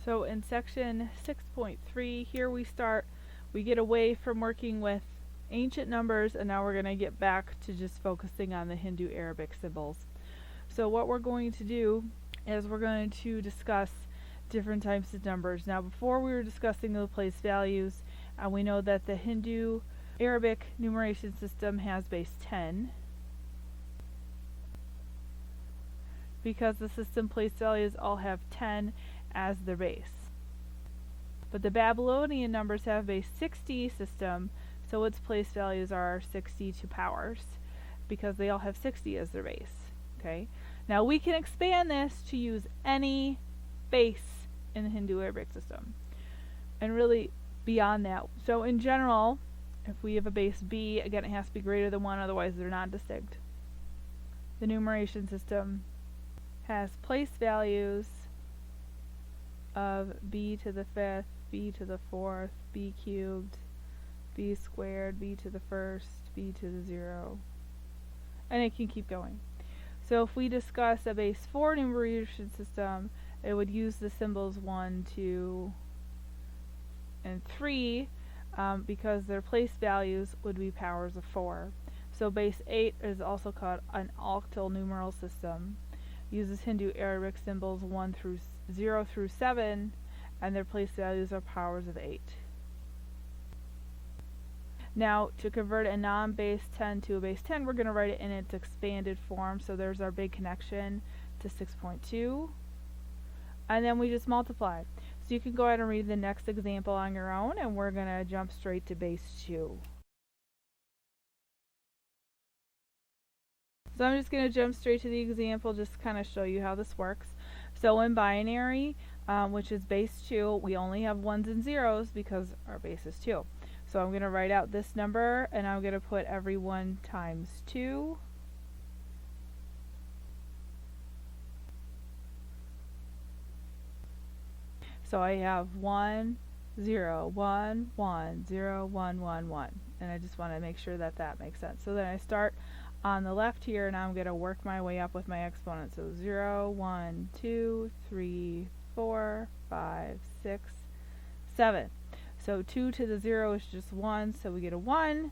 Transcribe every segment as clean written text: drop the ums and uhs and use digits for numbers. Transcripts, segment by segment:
So in section 6.3, here we get away from working with ancient numbers, and now we're going to get back to just focusing on the Hindu Arabic symbols. So what we're going to do is we're going to discuss different types of numbers. Now before we were discussing the place values, we know that the Hindu Arabic numeration system has base 10. Because the system place values all have 10 as their base. But the Babylonian numbers have base 60 system, so its place values are 62 powers, because they all have 60 as their base. Okay. Now we can expand this to use any base in the Hindu Arabic system, and really beyond that. So in general, if we have a base B, again it has to be greater than 1, otherwise they're not distinct. The numeration system has place values of b to the 5th, b to the 4th, b cubed, b squared, b to the 1st, b to the 0, and it can keep going. So if we discuss a base 4 numeration system, it would use the symbols 1, 2, and 3 because their place values would be powers of 4. So base 8 is also called an octal numeral system. Uses Hindu Arabic symbols 0 through 7, and their place values are powers of 8. Now, to convert a non-base 10 to a base 10, we're going to write it in its expanded form. So there's our big connection to 6.2. And then we just multiply. So you can go ahead and read the next example on your own, and we're going to jump straight to base 2. So I'm just going to jump straight to the example, just to kind of show you how this works. So in binary, which is base 2, we only have 1s and 0s because our base is 2. So I'm going to write out this number, and I'm going to put every 1 times 2. So I have 1, 0, 1, 1, 0, 1, 1, 1. And I just want to make sure that that makes sense. So then I start on the left here, and I'm going to work my way up with my exponent. So 0, 1, 2, 3, 4, 5, 6, 7. So 2 to the 0 is just 1, so we get a 1.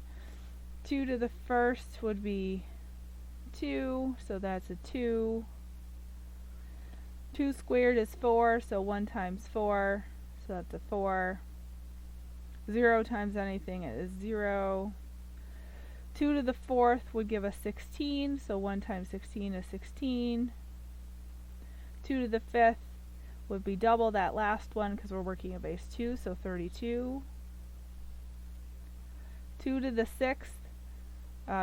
2 to the first would be 2, so that's a 2. 2 squared is 4, so 1 times 4, so that's a 4. 0 times anything is 0. 2 to the 4th would give us 16, so 1 times 16 is 16. 2 to the 5th would be double that last one because we're working a base 2, so 32. 2 to the 6th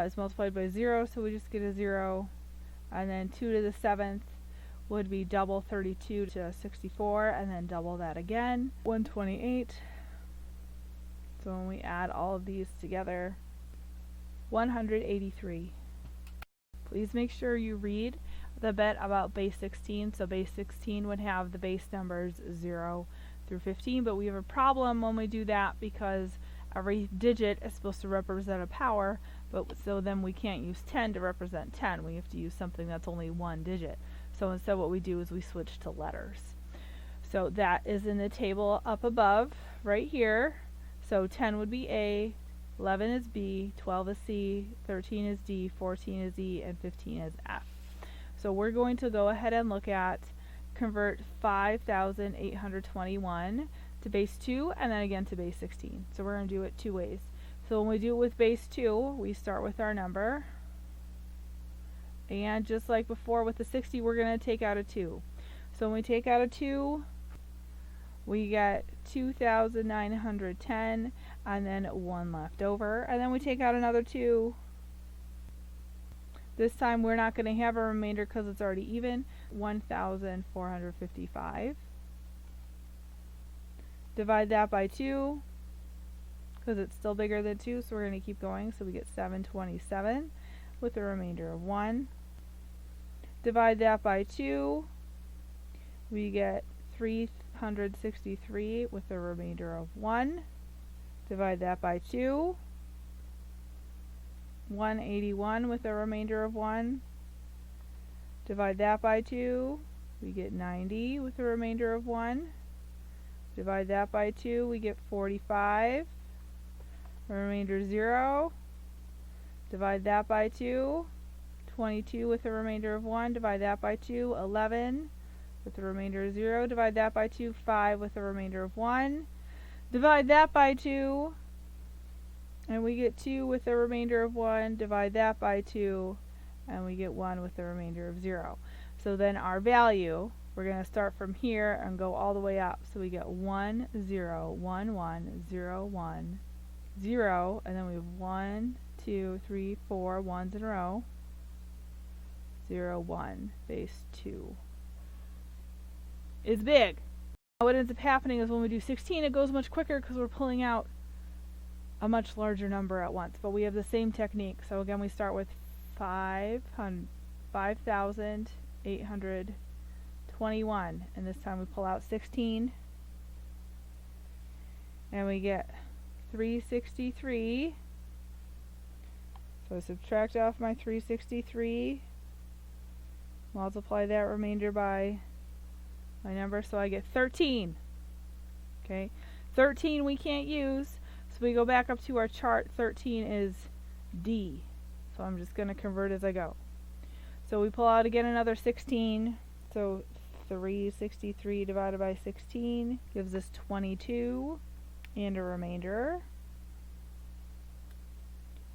is multiplied by 0, so we just get a 0. And then 2 to the 7th would be double 32 to 64, and then double that again, 128. So when we add all of these together, 183. Please make sure you read the bit about base 16. So base 16 would have the base numbers 0 through 15, but we have a problem when we do that because every digit is supposed to represent a power, but so then we can't use 10 to represent 10. We have to use something that's only one digit. So instead what we do is we switch to letters. So that is in the table up above right here. So 10 would be A, 11 is B, 12 is C, 13 is D, 14 is E, and 15 is F. So we're going to go ahead and look at convert 5,821 to base 2 and then again to base 16. So we're going to do it two ways. So when we do it with base 2, we start with our number. And just like before with the 60, we're going to take out a 2. So when we take out a 2, we get 2,910 and then 1 left over. And then we take out another 2. This time we're not going to have a remainder because it's already even. 1,455. Divide that by 2 because it's still bigger than 2, so we're going to keep going. So we get 727 with a remainder of 1. Divide that by 2. We get 363 with a remainder of 1. Divide that by 2. 181 with a remainder of 1. Divide that by 2. We get 90 with a remainder of 1. Divide that by 2, we get 45. Remainder 0. Divide that by 2, 22 with a remainder of 1. Divide that by 2, 11 with a remainder of 0. Divide that by 2, 5 with a remainder of 1. Divide that by 2, and we get 2 with a remainder of 1. Divide that by 2, and we get 1 with a remainder of 0. So then our value, we're going to start from here and go all the way up. So we get 1, 0, 1, 1, 0, 1, 0, and then we have 1, 2, 3, 4 ones in a row. 0, 1, base 2 is big. What ends up happening is when we do 16, it goes much quicker because we're pulling out a much larger number at once. But we have the same technique. So again, we start with 5,821, and this time we pull out 16, and we get 363. So I subtract off my 363, multiply that remainder by my number, so I get 13. Okay, 13 we can't use, so we go back up to our chart. 13 is D, so I'm just going to convert as I go. So we pull out again another 16, so 363 divided by 16 gives us 22, and a remainder.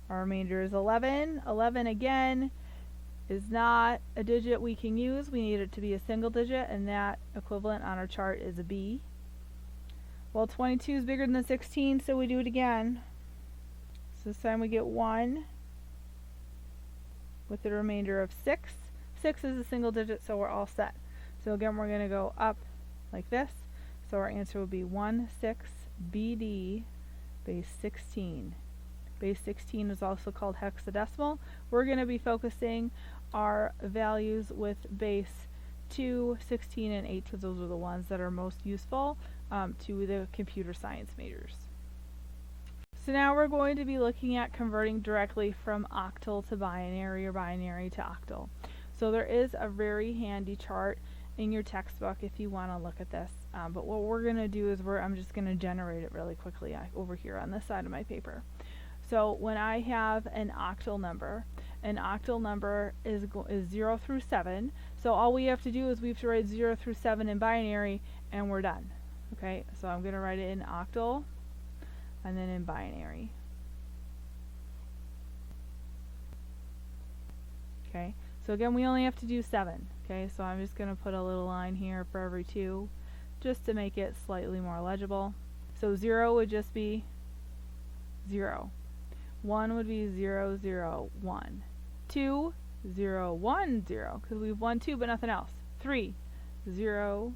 Our remainder is 11. 11 again is not a digit we can use. We need it to be a single digit, and that equivalent on our chart is a B. Well, 22 is bigger than 16, so we do it again. So this time we get 1 with the remainder of 6. 6 is a single digit, so we're all set. So again, we're going to go up like this. So our answer will be 1, 6, BD, base 16. Base 16 is also called hexadecimal. We're going to be focusing our values with base 2, 16, and 8 because those are the ones that are most useful to the computer science majors. So now we're going to be looking at converting directly from octal to binary or binary to octal. So there is a very handy chart in your textbook if you want to look at this. But what we're going to do is I'm just going to generate it really quickly over here on this side of my paper. So when I have an octal number is 0 through 7. So all we have to do is we have to write 0 through 7 in binary, and we're done. Okay, so I'm going to write it in octal and then in binary. Okay, so again, we only have to do 7. Okay, so I'm just going to put a little line here for every 2 just to make it slightly more legible. So 0 would just be 0. 1 would be 0, 0, 1. 2, 0, 1, 0, because we have 1, 2, but nothing else. 3, 0,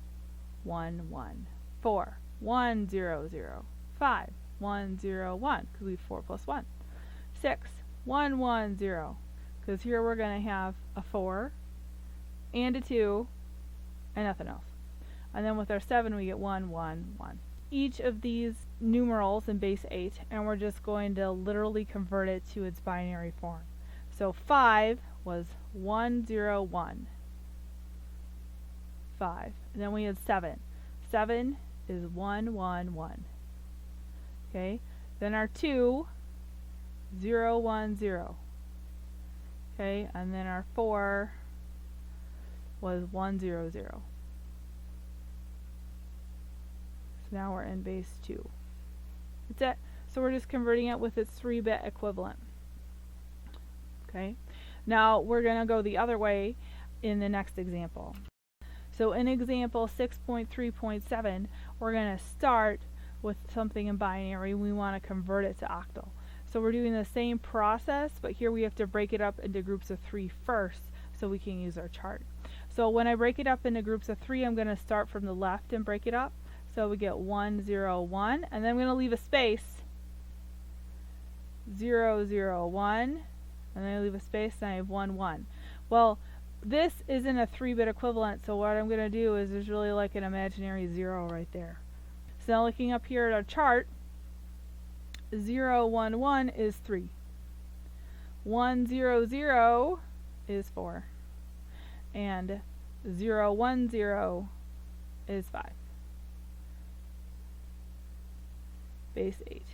1, 1. 4, 1, 0, 0. 5, 1, 0, 1, because we have 4 plus 1. 6, 1, 1, 0, because here we're going to have a 4 and a 2 and nothing else. And then with our 7, we get 1, 1, 1. Each of these numerals in base 8, and we're just going to literally convert it to its binary form. So 5 was 1, 0, 1. 5. And then we had 7. 7 is 1, 1, 1. Okay. Then our 2, 0, 1, 0. Okay. And then our 4 was 1, 0, 0. So now we're in base 2. That's it. So we're just converting it with its 3-bit equivalent. Okay. Now we're going to go the other way in the next example. So in example 6.3.7, we're going to start with something in binary. We want to convert it to octal. So we're doing the same process, but here we have to break it up into groups of 3 first so we can use our chart. So when I break it up into groups of 3, I'm going to start from the left and break it up. So we get 1, 0, 1, and then I'm going to leave a space, 0, 0, 1, and then I leave a space, and I have 1, 1. Well, this isn't a 3-bit equivalent, so what I'm going to do is there's really like an imaginary 0 right there. So now looking up here at our chart, 0, 1, 1 is 3. 1, 0, 0 is 4. And 0, 1, 0 is 5. base 8.